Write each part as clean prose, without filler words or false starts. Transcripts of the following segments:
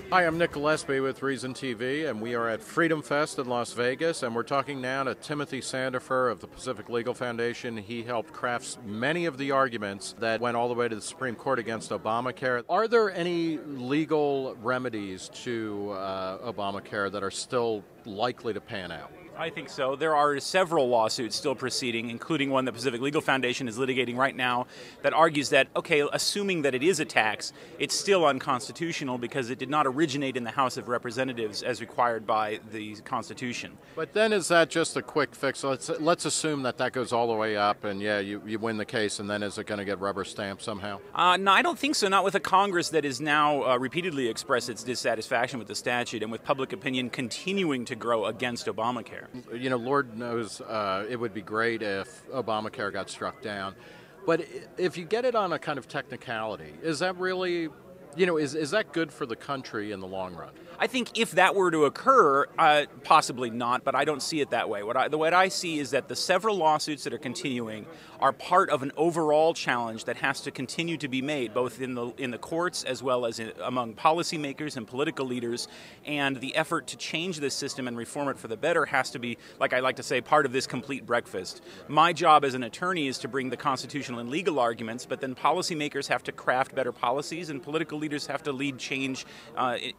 Hi, I'm Nick Gillespie with Reason TV, and we are at Freedom Fest in Las Vegas, and we're talking now to Timothy Sandefur of the Pacific Legal Foundation. He helped craft many of the arguments that went all the way to the Supreme Court against Obamacare. Are there any legal remedies to Obamacare that are still likely to pan out? I think so. There are several lawsuits still proceeding, including one the Pacific Legal Foundation is litigating right now that argues that, okay, assuming that it is a tax, it's still unconstitutional because it did not originate in the House of Representatives as required by the Constitution. But then is that just a quick fix? Let's assume that goes all the way up and, yeah, you win the case, and then is it going to get rubber stamped somehow? No, I don't think so. Not with a Congress that has now repeatedly expressed its dissatisfaction with the statute and with public opinion continuing to grow against Obamacare. You know, Lord knows it would be great if Obamacare got struck down. But if you get it on a kind of technicality, is that really, is that good for the country in the long run? I think if that were to occur, possibly not, but I don't see it that way. What I see is that the several lawsuits that are continuing are part of an overall challenge that has to continue to be made, both in the courts as well as among policymakers and political leaders. And the effort to change this system and reform it for the better has to be, like I like to say, part of this complete breakfast. My job as an attorney is to bring the constitutional and legal arguments, but then policymakers have to craft better policies and political leaders have to lead change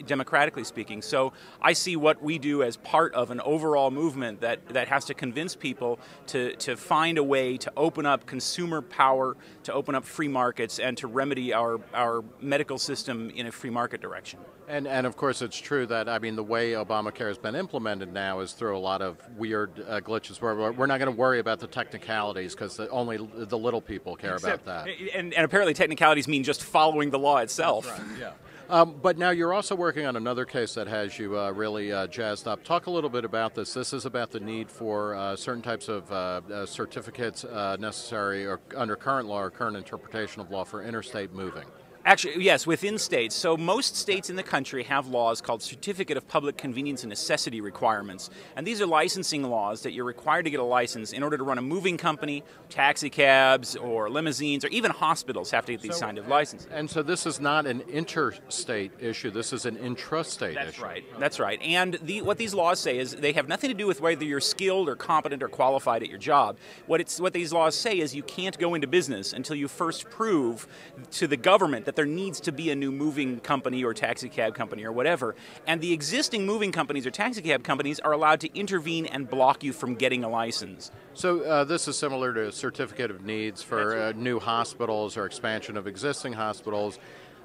democratically speaking. So I see what we do as part of an overall movement that has to convince people to find a way to open up consumer power, to open up free markets, and to remedy our medical system in a free market direction. And of course it's true that, I mean, the way Obamacare has been implemented now is through a lot of weird glitches where we're not going to worry about the technicalities because only the little people care about that. And apparently technicalities mean just following the law itself. That's right, yeah. But now you're also working on another case that has you really jazzed up. Talk a little bit about this. This is about the need for certain types of certificates necessary or under current law or current interpretation of law for interstate moving. Actually, yes, within states. So most states in the country have laws called Certificate of Public Convenience and Necessity requirements. And these are licensing laws that you're required to get a license in order to run a moving company, taxi cabs, or limousines, or even hospitals have to get these kind of licenses. And so this is not an interstate issue. This is an intrastate issue. That's right. That's right. And what these laws say is they have nothing to do with whether you're skilled or competent or qualified at your job. What these laws say is you can't go into business until you first prove to the government that there needs to be a new moving company or taxi cab company or whatever. And the existing moving companies or taxi cab companies are allowed to intervene and block you from getting a license. So this is similar to a certificate of needs for new hospitals or expansion of existing hospitals.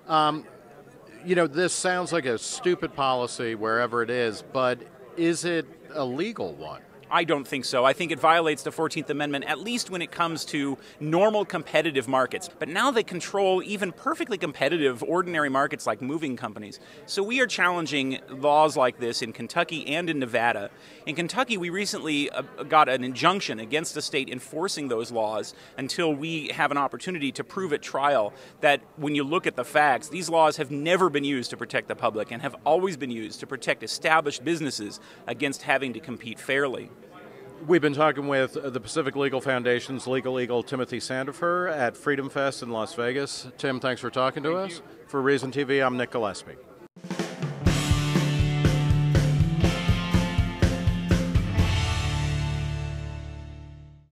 This sounds like a stupid policy wherever it is, but is it a legal one? I don't think so. I think it violates the 14th Amendment, at least when it comes to normal competitive markets. But now they control even perfectly competitive ordinary markets like moving companies. So we are challenging laws like this in Kentucky and in Nevada. In Kentucky, we recently got an injunction against the state enforcing those laws until we have an opportunity to prove at trial that when you look at the facts, these laws have never been used to protect the public and have always been used to protect established businesses against having to compete fairly. We've been talking with the Pacific Legal Foundation's legal eagle, Timothy Sandefur, at Freedom Fest in Las Vegas. Tim, thanks for talking to us. For Reason TV, I'm Nick Gillespie.